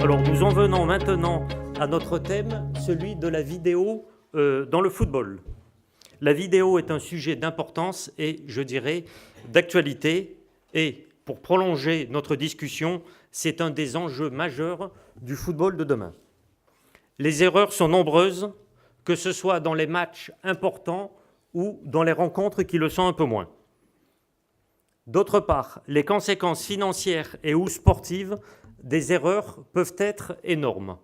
Alors nous en venons maintenant à notre thème, celui de la vidéo dans le football. La vidéo est un sujet d'importance et, je dirais, d'actualité. Et pour prolonger notre discussion, c'est un des enjeux majeurs du football de demain. Les erreurs sont nombreuses, que ce soit dans les matchs importants ou dans les rencontres qui le sont un peu moins. D'autre part, les conséquences financières et ou sportives des erreurs peuvent être énormes.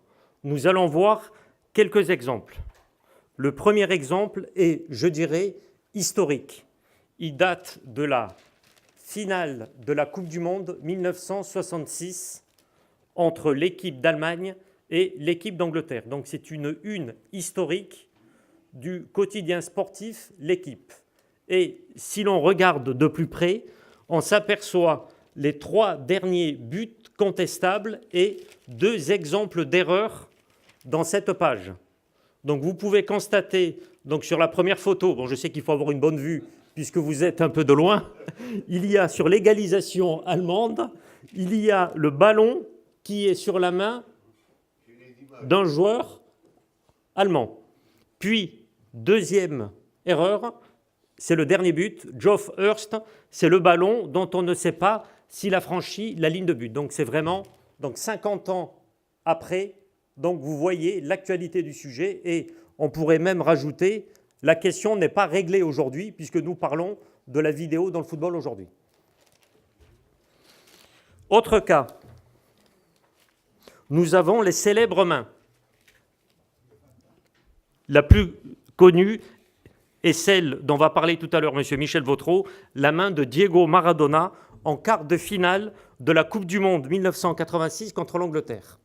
Nous allons voir quelques exemples. Le premier exemple est, je dirais, historique. Il date de la finale de la Coupe du Monde 1966 entre l'équipe d'Allemagne et l'équipe d'Angleterre. Donc c'est une historique du quotidien sportif L'Équipe. Et si l'on regarde de plus près, on s'aperçoit les 3 derniers buts contestables et 2 exemples d'erreurs dans cette page. Donc vous pouvez constater, donc sur la première photo, bon je sais qu'il faut avoir une bonne vue puisque vous êtes un peu de loin, il y a sur l'égalisation allemande, il y a le ballon qui est sur la main d'un joueur allemand. Puis, deuxième erreur, c'est le dernier but, Geoff Hurst, c'est le ballon dont on ne sait pas s'il a franchi la ligne de but. Donc c'est vraiment 50 ans après, donc vous voyez l'actualité du sujet et on pourrait même rajouter, la question n'est pas réglée aujourd'hui puisque nous parlons de la vidéo dans le football aujourd'hui. Autre cas, nous avons les célèbres mains. La plus connue est celle dont va parler tout à l'heure M. Michel Vautreau, la main de Diego Maradona en quart de finale de la Coupe du Monde 1986 contre l'Angleterre.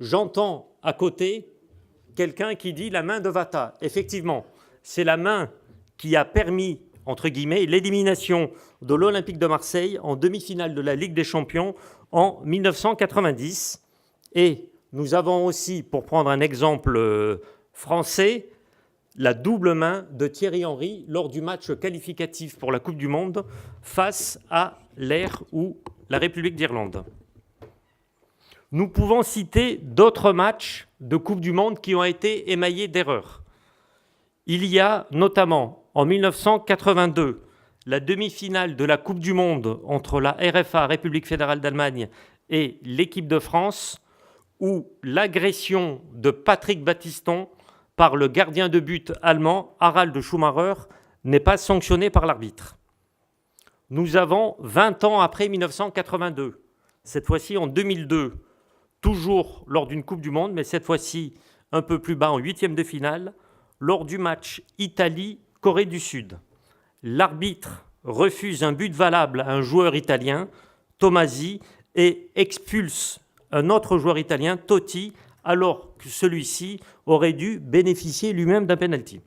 J'entends à côté quelqu'un qui dit la main de Vata. Effectivement, c'est la main qui a permis, entre guillemets, l'élimination de l'Olympique de Marseille en demi-finale de la Ligue des Champions en 1990. Et nous avons aussi, pour prendre un exemple français, la double main de Thierry Henry lors du match qualificatif pour la Coupe du Monde face à l'Air ou la République d'Irlande. Nous pouvons citer d'autres matchs de Coupe du Monde qui ont été émaillés d'erreurs. Il y a notamment en 1982 la demi-finale de la Coupe du Monde entre la RFA, République fédérale d'Allemagne, et l'équipe de France, où l'agression de Patrick Battiston par le gardien de but allemand Harald Schumacher n'est pas sanctionnée par l'arbitre. Nous avons 20 ans après 1982, cette fois-ci en 2002, toujours lors d'une Coupe du Monde, mais cette fois-ci un peu plus bas en 8e de finale, lors du match Italie-Corée du Sud. L'arbitre refuse un but valable à un joueur italien, Tomasi, et expulse un autre joueur italien, Totti, alors que celui-ci aurait dû bénéficier lui-même d'un penalty.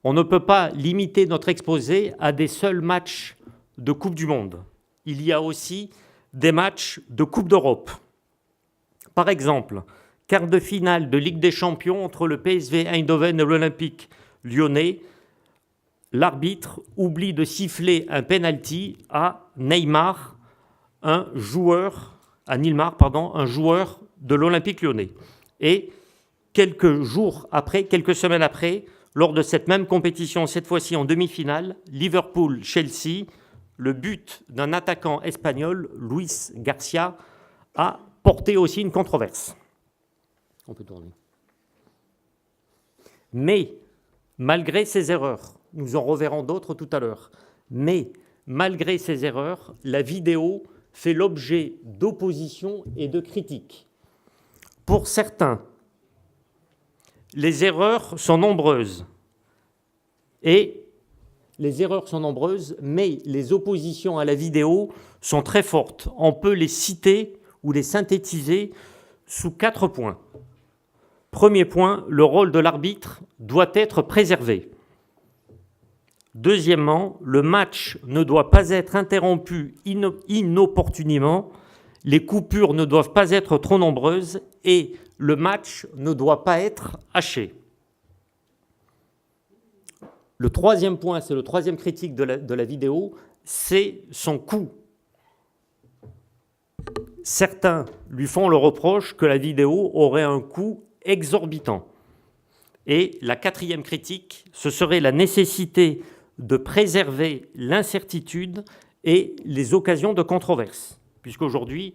On ne peut pas limiter notre exposé à des seuls matchs de Coupe du Monde. Il y a aussi des matchs de Coupe d'Europe. Par exemple, quart de finale de Ligue des Champions entre le PSV Eindhoven et l'Olympique lyonnais, l'arbitre oublie de siffler un penalty à Neymar, un joueur de l'Olympique lyonnais. Et quelques semaines après, lors de cette même compétition, cette fois-ci en demi-finale, Liverpool-Chelsea, le but d'un attaquant espagnol, Luis Garcia, a porté aussi une controverse. On peut tourner. Mais, malgré ces erreurs, nous en reverrons d'autres tout à l'heure, mais malgré ces erreurs, la vidéo fait l'objet d'opposition et de critiques. Pour certains, les erreurs sont nombreuses, mais les oppositions à la vidéo sont très fortes. On peut les citer ou les synthétiser sous 4 points. Premier point, le rôle de l'arbitre doit être préservé. Deuxièmement, le match ne doit pas être interrompu inopportunément, les coupures ne doivent pas être trop nombreuses et le match ne doit pas être haché. Le troisième point, c'est le troisième critique de la vidéo, c'est son coût. certains lui font le reproche que la vidéo aurait un coût exorbitant. Et la quatrième critique, ce serait la nécessité de préserver l'incertitude et les occasions de controverse. Puisqu'aujourd'hui,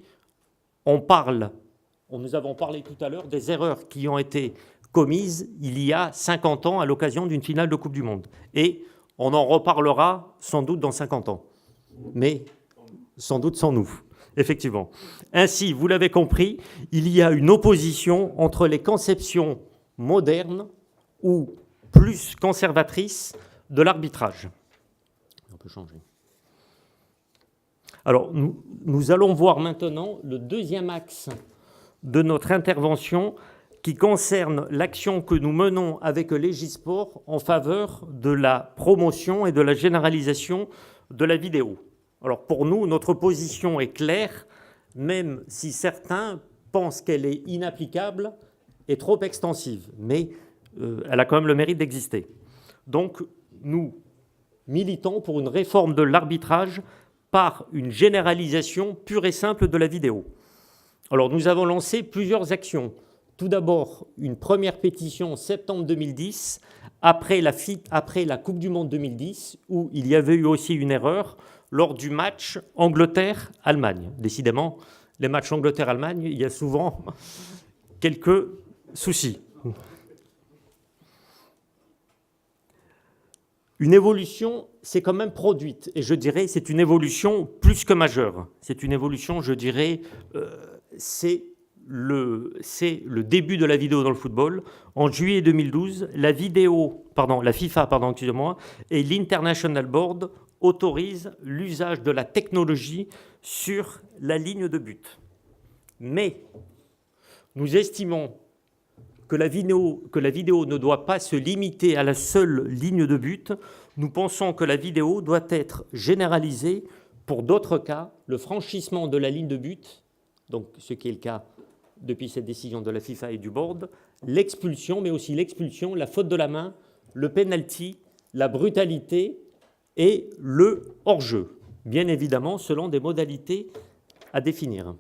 nous avons parlé tout à l'heure des erreurs qui ont été commises il y a 50 ans à l'occasion d'une finale de Coupe du Monde. Et on en reparlera sans doute dans 50 ans, mais sans doute sans nous, effectivement. Ainsi, vous l'avez compris, il y a une opposition entre les conceptions modernes ou plus conservatrices de l'arbitrage. On peut changer. Alors, nous allons voir maintenant le deuxième axe de notre intervention qui concerne l'action que nous menons avec Légisport en faveur de la promotion et de la généralisation de la vidéo. Alors pour nous, notre position est claire, même si certains pensent qu'elle est inapplicable et trop extensive, mais elle a quand même le mérite d'exister. Donc nous militons pour une réforme de l'arbitrage par une généralisation pure et simple de la vidéo. Alors nous avons lancé plusieurs actions. Tout d'abord, une première pétition en septembre 2010, après la Coupe du Monde 2010, où il y avait eu aussi une erreur lors du match Angleterre-Allemagne. Décidément, les matchs Angleterre-Allemagne, il y a souvent quelques soucis. Une évolution s'est quand même produite, et je dirais c'est une évolution plus que majeure. C'est une évolution, je dirais, c'est le début de la vidéo dans le football. En juillet 2012, la FIFA et l'International Board autorisent l'usage de la technologie sur la ligne de but. Mais nous estimons que la vidéo ne doit pas se limiter à la seule ligne de but. Nous pensons que la vidéo doit être généralisée pour d'autres cas, le franchissement de la ligne de but, donc ce qui est le cas depuis cette décision de la FIFA et du board, l'expulsion, mais aussi l'expulsion, la faute de la main, le penalty, la brutalité et le hors-jeu, bien évidemment selon des modalités à définir.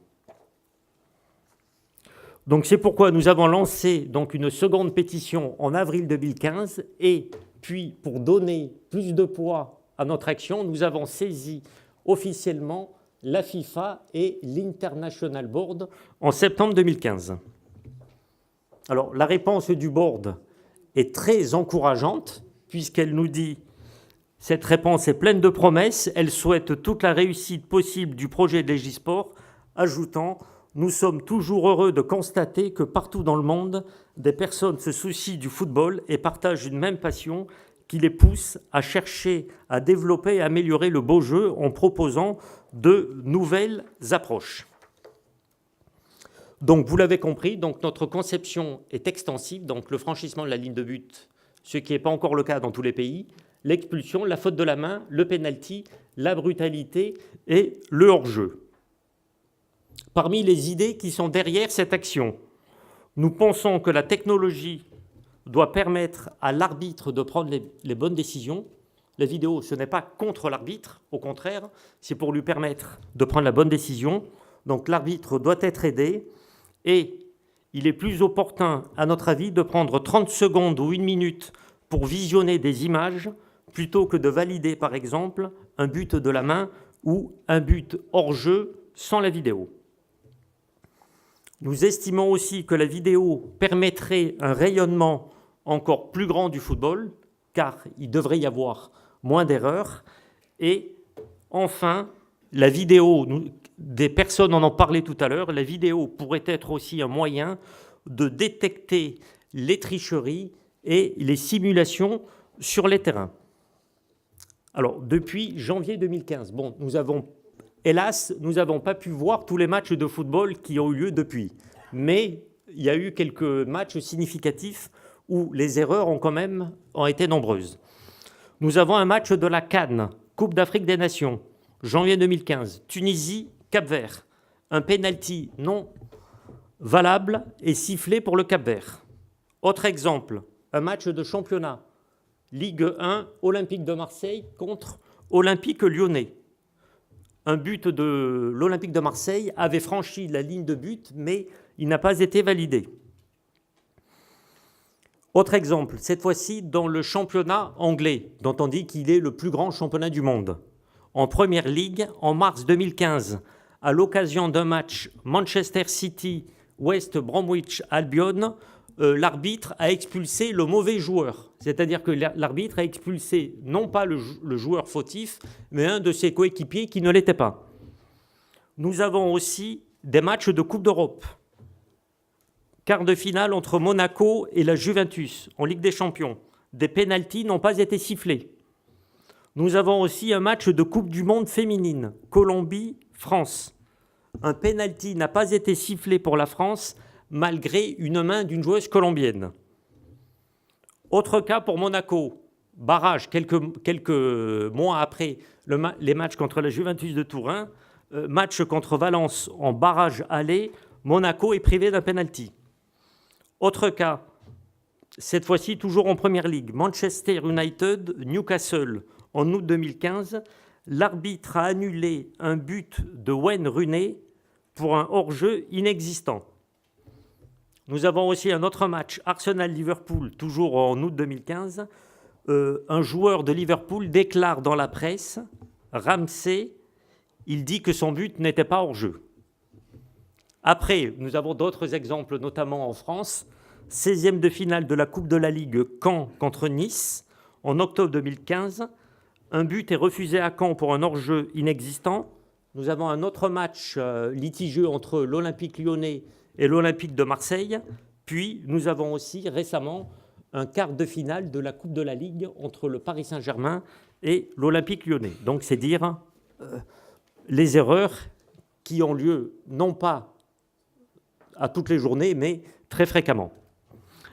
Donc c'est pourquoi nous avons lancé donc une seconde pétition en avril 2015 et puis pour donner plus de poids à notre action, nous avons saisi officiellement la FIFA et l'International Board en septembre 2015. Alors la réponse du board est très encourageante puisqu'elle nous dit « Cette réponse est pleine de promesses, elle souhaite toute la réussite possible du projet de Légisport », ajoutant « Nous sommes toujours heureux de constater que partout dans le monde, des personnes se soucient du football et partagent une même passion qui les pousse à chercher, à développer et à améliorer le beau jeu en proposant de nouvelles approches. » Donc, vous l'avez compris, donc notre conception est extensive, donc le franchissement de la ligne de but, ce qui n'est pas encore le cas dans tous les pays, l'expulsion, la faute de la main, le penalty, la brutalité et le hors-jeu. Parmi les idées qui sont derrière cette action, nous pensons que la technologie doit permettre à l'arbitre de prendre les bonnes décisions. La vidéo, ce n'est pas contre l'arbitre, au contraire, c'est pour lui permettre de prendre la bonne décision. Donc l'arbitre doit être aidé et il est plus opportun, à notre avis, de prendre 30 secondes ou 1 minute pour visionner des images plutôt que de valider, par exemple, un but de la main ou un but hors jeu sans la vidéo. Nous estimons aussi que la vidéo permettrait un rayonnement encore plus grand du football, car il devrait y avoir moins d'erreurs. Et enfin, la vidéo, des personnes en ont parlé tout à l'heure, la vidéo pourrait être aussi un moyen de détecter les tricheries et les simulations sur les terrains. Alors, depuis janvier 2015, hélas, nous n'avons pas pu voir tous les matchs de football qui ont eu lieu depuis. Mais il y a eu quelques matchs significatifs où les erreurs ont été nombreuses. Nous avons un match de la CAN, Coupe d'Afrique des Nations, janvier 2015, Tunisie, Cap-Vert. Un penalty non valable est sifflé pour le Cap-Vert. Autre exemple, un match de championnat, Ligue 1, Olympique de Marseille contre Olympique Lyonnais. un but de l'Olympique de Marseille avait franchi la ligne de but, mais il n'a pas été validé. Autre exemple, cette fois-ci dans le championnat anglais, dont on dit qu'il est le plus grand championnat du monde. En Première Ligue, en mars 2015, à l'occasion d'un match Manchester City-West Bromwich Albion, l'arbitre a expulsé le mauvais joueur. C'est-à-dire que l'arbitre a expulsé non pas le joueur fautif, mais un de ses coéquipiers qui ne l'était pas. Nous avons aussi des matchs de Coupe d'Europe. Quart de finale entre Monaco et la Juventus en Ligue des Champions. Des pénaltys n'ont pas été sifflés. Nous avons aussi un match de Coupe du Monde féminine, Colombie-France. Un pénalty n'a pas été sifflé pour la France, malgré une main d'une joueuse colombienne. Autre cas pour Monaco, barrage quelques mois après les matchs contre la Juventus de Turin, match contre Valence en barrage aller, Monaco est privé d'un pénalty. Autre cas, cette fois-ci toujours en Première Ligue, Manchester United, Newcastle, en août 2015, l'arbitre a annulé un but de Wayne Rooney pour un hors-jeu inexistant. Nous avons aussi un autre match, Arsenal-Liverpool, toujours en août 2015. Un joueur de Liverpool déclare dans la presse, Ramsey, il dit que son but n'était pas hors-jeu. Après, nous avons d'autres exemples, notamment en France. 16e de finale de la Coupe de la Ligue, Caen contre Nice, en octobre 2015. Un but est refusé à Caen pour un hors-jeu inexistant. Nous avons un autre match litigieux entre l'Olympique lyonnais et l'Olympique de Marseille. Puis, nous avons aussi récemment un quart de finale de la Coupe de la Ligue entre le Paris Saint-Germain et l'Olympique lyonnais. Donc, c'est dire les erreurs qui ont lieu, non pas à toutes les journées, mais très fréquemment.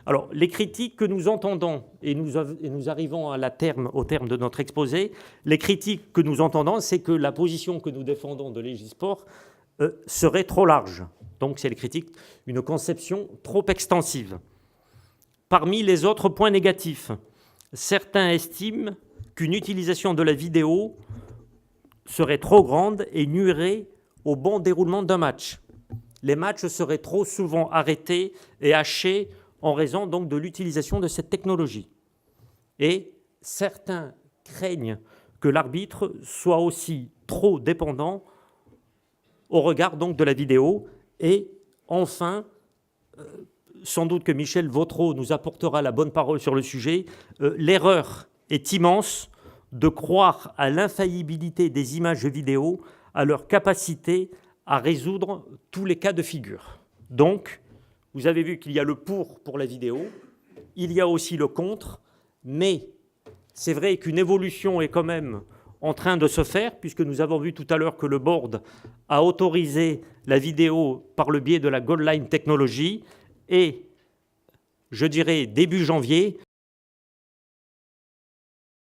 Alors, les critiques que nous entendons, et nous arrivons au terme de notre exposé, les critiques que nous entendons, c'est que la position que nous défendons de Légisport serait trop large. Donc, c'est les critiques, une conception trop extensive. Parmi les autres points négatifs, certains estiment qu'une utilisation de la vidéo serait trop grande et nuirait au bon déroulement d'un match. Les matchs seraient trop souvent arrêtés et hachés en raison donc de l'utilisation de cette technologie. Et certains craignent que l'arbitre soit aussi trop dépendant au regard donc de la vidéo. Et enfin, sans doute que Michel Vautreau nous apportera la bonne parole sur le sujet, l'erreur est immense de croire à l'infaillibilité des images vidéo, à leur capacité à résoudre tous les cas de figure. Donc, vous avez vu qu'il y a le pour la vidéo, il y a aussi le contre, mais c'est vrai qu'une évolution est quand même en train de se faire, puisque nous avons vu tout à l'heure que le board a autorisé la vidéo par le biais de la Goal Line Technology, et je dirais début janvier,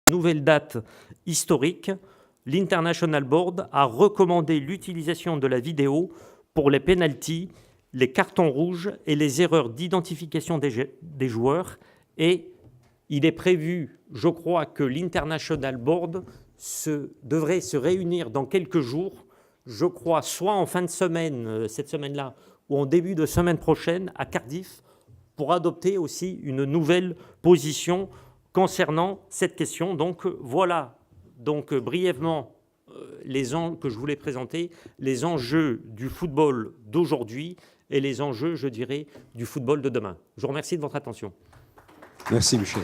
nouvelle date historique, l'International Board a recommandé l'utilisation de la vidéo pour les pénaltys, les cartons rouges et les erreurs d'identification des joueurs. Et il est prévu, je crois, que l'International Board devrait se réunir dans quelques jours, je crois, soit en fin de semaine, cette semaine-là, ou en début de semaine prochaine à Cardiff, pour adopter aussi une nouvelle position concernant cette question. Donc voilà, brièvement, que je voulais présenter, les enjeux du football d'aujourd'hui et les enjeux, je dirais, du football de demain. Je vous remercie de votre attention. Merci Michel.